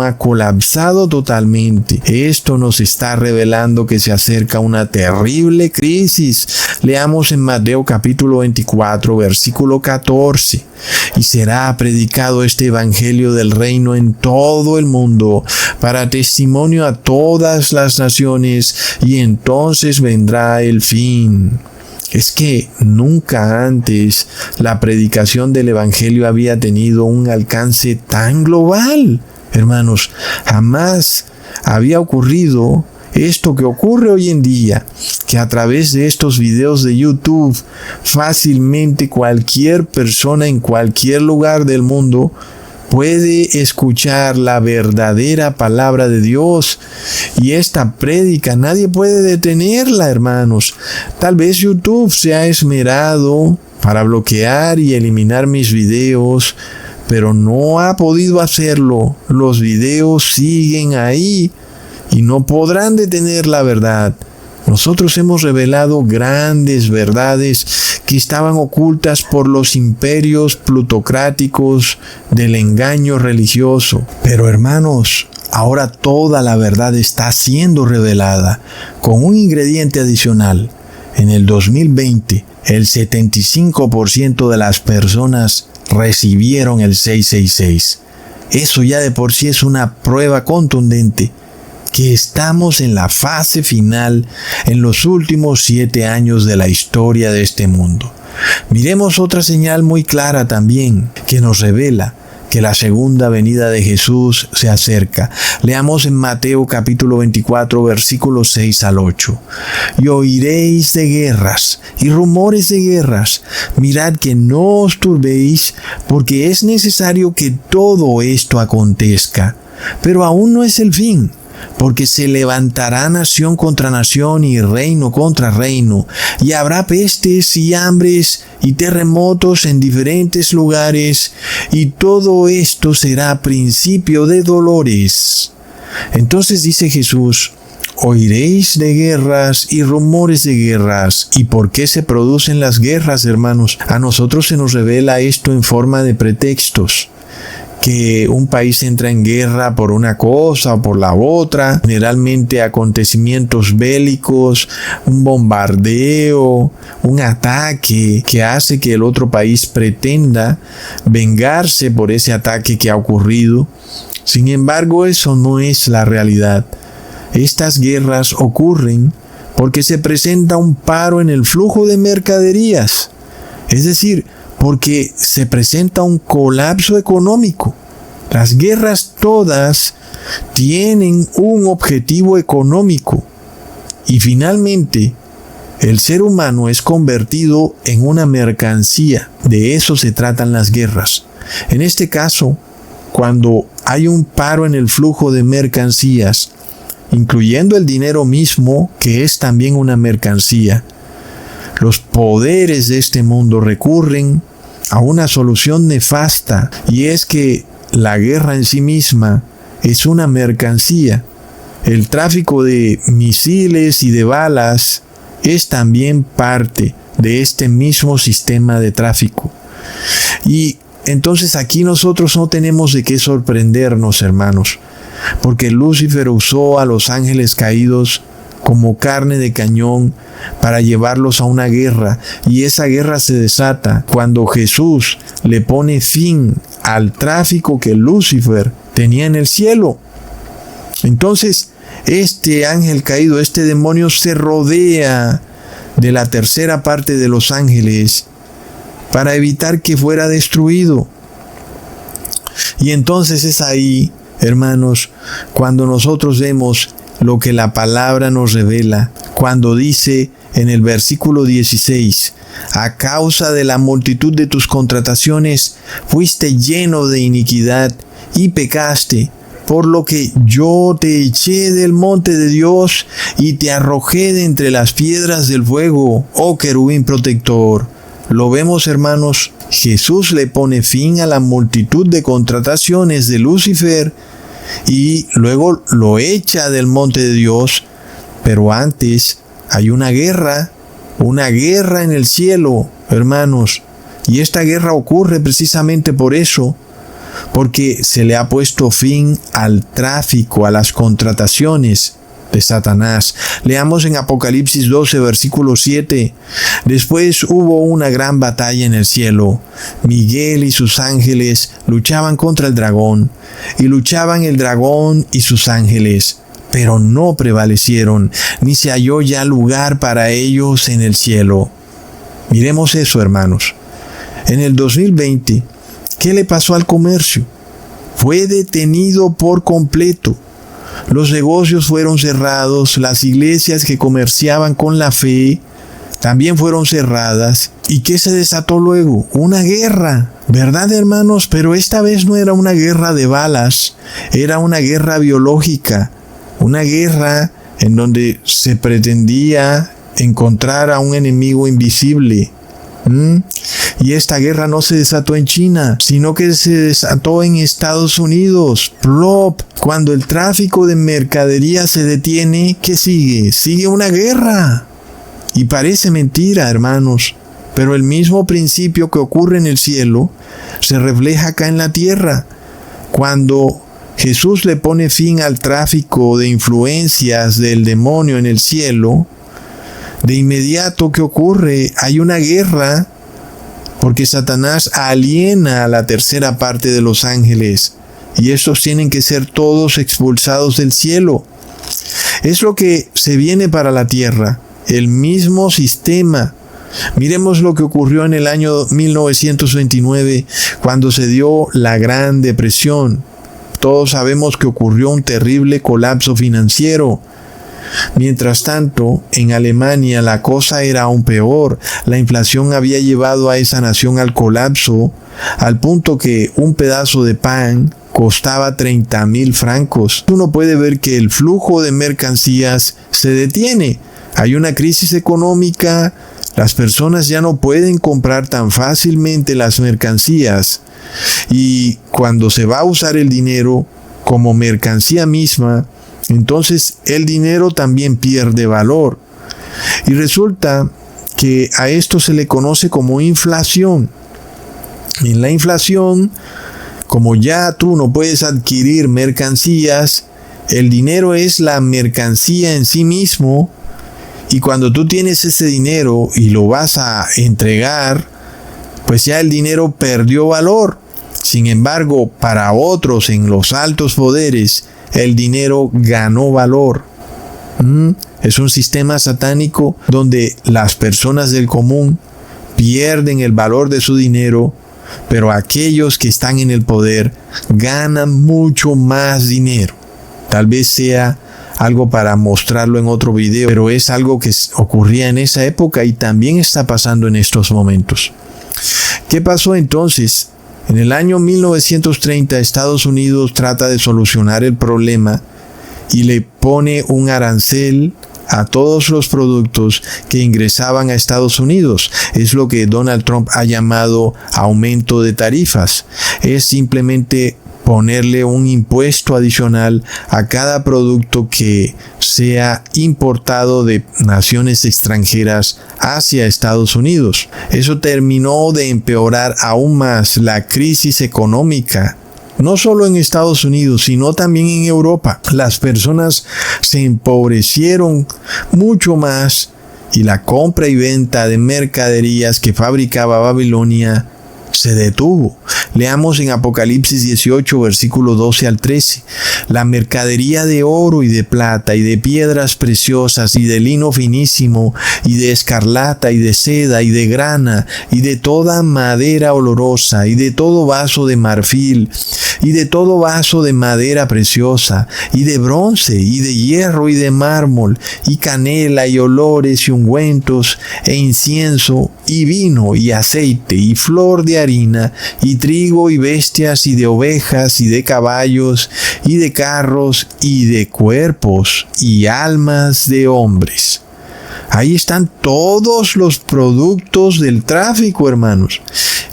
ha colapsado totalmente. Esto nos está revelando que se acerca una terrible crisis. Leamos en Mateo capítulo 24, versículo 14. Y será predicado este evangelio del reino en todo el mundo, para testimonio a todas las naciones, y entonces vendrá el fin. Es que nunca antes la predicación del evangelio había tenido un alcance tan global. Hermanos, jamás había ocurrido esto que ocurre hoy en día, que a través de estos videos de YouTube, fácilmente cualquier persona en cualquier lugar del mundo puede escuchar la verdadera palabra de Dios. Y esta prédica nadie puede detenerla, hermanos. Tal vez YouTube se ha esmerado para bloquear y eliminar mis videos, pero no ha podido hacerlo. Los videos siguen ahí y no podrán detener la verdad. Nosotros hemos revelado grandes verdades que estaban ocultas por los imperios plutocráticos del engaño religioso. Pero hermanos, ahora toda la verdad está siendo revelada con un ingrediente adicional. En el 2020, el 75% de las personas recibieron el 666. Eso ya de por sí es una prueba contundente que estamos en la fase final en los últimos 7 años de la historia de este mundo. Miremos otra señal muy clara también que nos revela que la segunda venida de Jesús se acerca. Leamos en Mateo capítulo 24, versículos 6 al 8. Y oiréis de guerras y rumores de guerras. Mirad que no os turbéis, porque es necesario que todo esto acontezca. Pero aún no es el fin. Porque se levantará nación contra nación y reino contra reino, y habrá pestes y hambres y terremotos en diferentes lugares, y todo esto será principio de dolores. Entonces dice Jesús: oiréis de guerras y rumores de guerras. ¿Y por qué se producen las guerras, hermanos? A nosotros se nos revela esto en forma de pretextos. Que un país entra en guerra por una cosa o por la otra, generalmente acontecimientos bélicos, un bombardeo, un ataque que hace que el otro país pretenda vengarse por ese ataque que ha ocurrido. Sin embargo, eso no es la realidad. Estas guerras ocurren porque se presenta un paro en el flujo de mercaderías, es decir, porque se presenta un colapso económico. Las guerras todas tienen un objetivo económico y finalmente el ser humano es convertido en una mercancía. De eso se tratan las guerras. En este caso, cuando hay un paro en el flujo de mercancías, incluyendo el dinero mismo, que es también una mercancía, los poderes de este mundo recurren a una solución nefasta, y es que la guerra en sí misma es una mercancía. El tráfico de misiles y de balas es también parte de este mismo sistema de tráfico. Y entonces aquí nosotros no tenemos de qué sorprendernos, hermanos, porque Lucifer usó a los ángeles caídos como carne de cañón para llevarlos a una guerra, y esa guerra se desata cuando Jesús le pone fin al tráfico que Lucifer tenía en el cielo. Entonces, este ángel caído, este demonio, se rodea de la tercera parte de los ángeles para evitar que fuera destruido. Y entonces es ahí, hermanos, cuando nosotros vemos lo que la palabra nos revela, cuando dice en el versículo 16: a causa de la multitud de tus contrataciones fuiste lleno de iniquidad y pecaste, por lo que yo te eché del monte de Dios y te arrojé de entre las piedras del fuego, oh querubín protector. Lo vemos, hermanos, Jesús le pone fin a la multitud de contrataciones de Lucifer y luego lo echa del monte de Dios. Pero antes hay una guerra en el cielo, hermanos. Y esta guerra ocurre precisamente por eso, porque se le ha puesto fin al tráfico, a las contrataciones de Satanás. Leamos en Apocalipsis 12, versículo 7. Después hubo una gran batalla en el cielo. Miguel y sus ángeles luchaban contra el dragón, y luchaban el dragón y sus ángeles, pero no prevalecieron, ni se halló ya lugar para ellos en el cielo. Miremos eso, hermanos. En el 2020, ¿qué le pasó al comercio? Fue detenido por completo. Los negocios fueron cerrados, las iglesias que comerciaban con la fe también fueron cerradas. ¿Y qué se desató luego? Una guerra, ¿verdad, hermanos? Pero esta vez no era una guerra de balas, era una guerra biológica, una guerra en donde se pretendía encontrar a un enemigo invisible. Y esta guerra no se desató en China, sino que se desató en Estados Unidos. ¡Plop! Cuando el tráfico de mercadería se detiene, ¿qué sigue? Sigue una guerra. Y parece mentira, hermanos, pero el mismo principio que ocurre en el cielo se refleja acá en la tierra. Cuando Jesús le pone fin al tráfico de influencias del demonio en el cielo, de inmediato, ¿qué ocurre? Hay una guerra, porque Satanás aliena a la tercera parte de los ángeles, y estos tienen que ser todos expulsados del cielo. Es lo que se viene para la tierra, el mismo sistema. Miremos lo que ocurrió en el año 1929, cuando se dio la Gran Depresión. Todos sabemos que ocurrió un terrible colapso financiero. Mientras tanto, en Alemania la cosa era aún peor. La inflación había llevado a esa nación al colapso, al punto que un pedazo de pan costaba 30,000 francos. Uno puede ver que el flujo de mercancías se detiene. Hay una crisis económica, las personas ya no pueden comprar tan fácilmente las mercancías. Y cuando se va a usar el dinero como mercancía misma, entonces el dinero también pierde valor. Y resulta que a esto se le conoce como inflación. En la inflación, como ya tú no puedes adquirir mercancías, el dinero es la mercancía en sí mismo, y cuando tú tienes ese dinero y lo vas a entregar, pues ya el dinero perdió valor. Sin embargo, para otros en los altos poderes, el dinero ganó valor. Es un sistema satánico donde las personas del común pierden el valor de su dinero, pero aquellos que están en el poder ganan mucho más dinero. Tal vez sea algo para mostrarlo en otro video, pero es algo que ocurría en esa época y también está pasando en estos momentos. ¿Qué pasó entonces? En el año 1930, Estados Unidos trata de solucionar el problema y le pone un arancel a todos los productos que ingresaban a Estados Unidos. Es lo que Donald Trump ha llamado aumento de tarifas. Es simplemente ponerle un impuesto adicional a cada producto que sea importado de naciones extranjeras hacia Estados Unidos. Eso terminó de empeorar aún más la crisis económica, no solo en Estados Unidos, sino también en Europa. Las personas se empobrecieron mucho más y la compra y venta de mercaderías que fabricaba Babilonia se detuvo. Leamos en Apocalipsis 18, versículo 12 al 13. La mercadería de oro y de plata y de piedras preciosas y de lino finísimo y de escarlata y de seda y de grana y de toda madera olorosa y de todo vaso de marfil y de todo vaso de madera preciosa y de bronce y de hierro y de mármol y canela y olores y ungüentos e incienso y vino y aceite y flor de harina y trigo y bestias y de ovejas y de caballos y de carros y de cuerpos y almas de hombres. Ahí están todos los productos del tráfico, hermanos.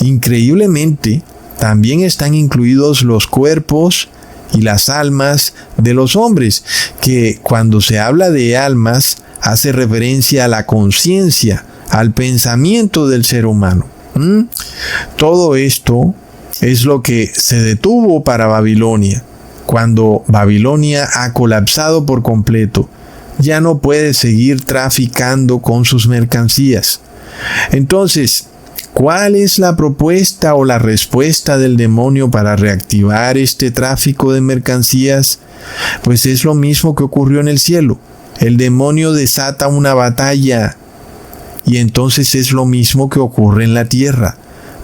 Increíblemente, también están incluidos los cuerpos y las almas de los hombres, que cuando se habla de almas hace referencia a la conciencia, al pensamiento del ser humano. Todo esto es lo que se detuvo para Babilonia. Cuando Babilonia ha colapsado por completo, ya no puede seguir traficando con sus mercancías. Entonces, ¿cuál es la propuesta o la respuesta del demonio para reactivar este tráfico de mercancías? Pues es lo mismo que ocurrió en el cielo. El demonio desata una batalla y entonces es lo mismo que ocurre en la tierra.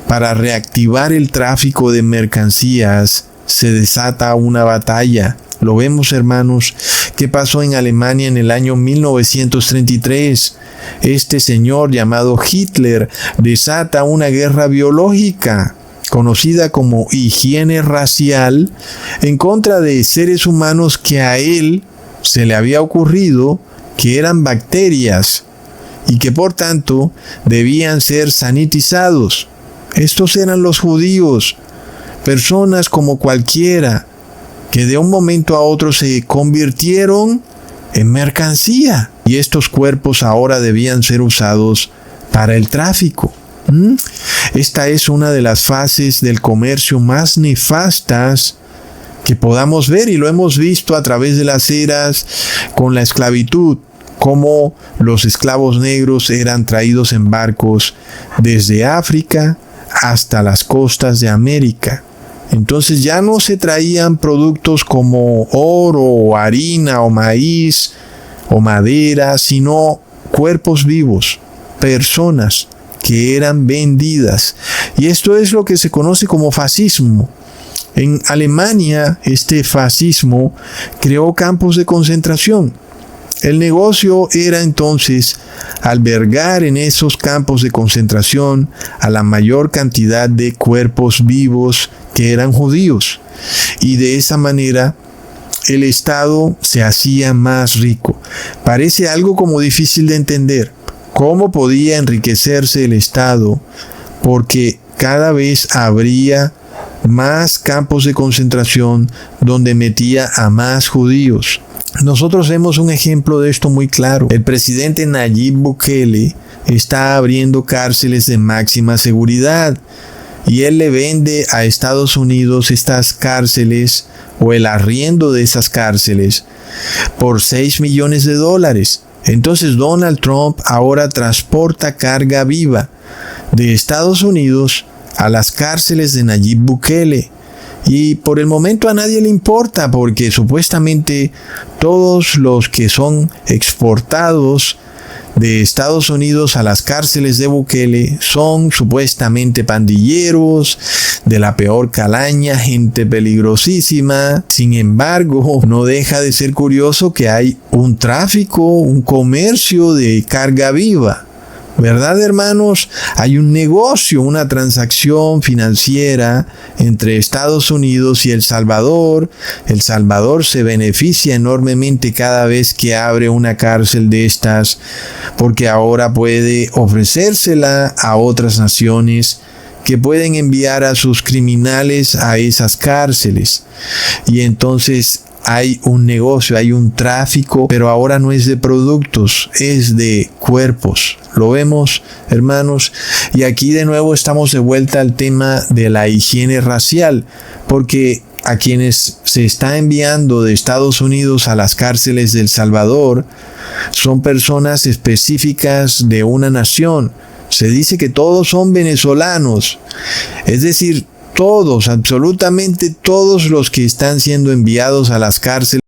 Para reactivar el tráfico de mercancías se desata una batalla. Lo vemos, hermanos, ¿qué pasó en Alemania en el año 1933? Este señor llamado Hitler desata una guerra biológica, conocida como higiene racial, en contra de seres humanos que a él se le había ocurrido que eran bacterias y que por tanto debían ser sanitizados. Estos eran los judíos, personas como cualquiera, que de un momento a otro se convirtieron en mercancía. Y estos cuerpos ahora debían ser usados para el tráfico. Esta es una de las fases del comercio más nefastas que podamos ver, y lo hemos visto a través de las eras con la esclavitud, cómo los esclavos negros eran traídos en barcos desde África hasta las costas de América. Entonces ya no se traían productos como oro o harina o maíz o madera, sino cuerpos vivos, personas que eran vendidas. Y esto es lo que se conoce como fascismo. En Alemania, este fascismo creó campos de concentración. El negocio era entonces albergar en esos campos de concentración a la mayor cantidad de cuerpos vivos que eran judíos. Y de esa manera el Estado se hacía más rico. Parece algo como difícil de entender. ¿Cómo podía enriquecerse el Estado? Porque cada vez habría más campos de concentración donde metía a más judíos. Nosotros vemos un ejemplo de esto muy claro. El presidente Nayib Bukele está abriendo cárceles de máxima seguridad y él le vende a Estados Unidos estas cárceles o el arriendo de esas cárceles por $6 millones. Entonces Donald Trump ahora transporta carga viva de Estados Unidos a las cárceles de Nayib Bukele. Y por el momento a nadie le importa, porque supuestamente todos los que son exportados de Estados Unidos a las cárceles de Bukele son supuestamente pandilleros de la peor calaña, gente peligrosísima. Sin embargo, no deja de ser curioso que hay un tráfico, un comercio de carga viva. ¿Verdad, hermanos? Hay un negocio, una transacción financiera entre Estados Unidos y El Salvador. El Salvador se beneficia enormemente cada vez que abre una cárcel de estas, porque ahora puede ofrecérsela a otras naciones que pueden enviar a sus criminales a esas cárceles. Y entonces hay un negocio, hay un tráfico, pero ahora no es de productos, es de cuerpos. Lo vemos, hermanos, y aquí de nuevo estamos de vuelta al tema de la higiene racial, porque a quienes se está enviando de Estados Unidos a las cárceles de El Salvador son personas específicas de una nación. Se dice que todos son venezolanos, es decir, todos, absolutamente todos los que están siendo enviados a las cárceles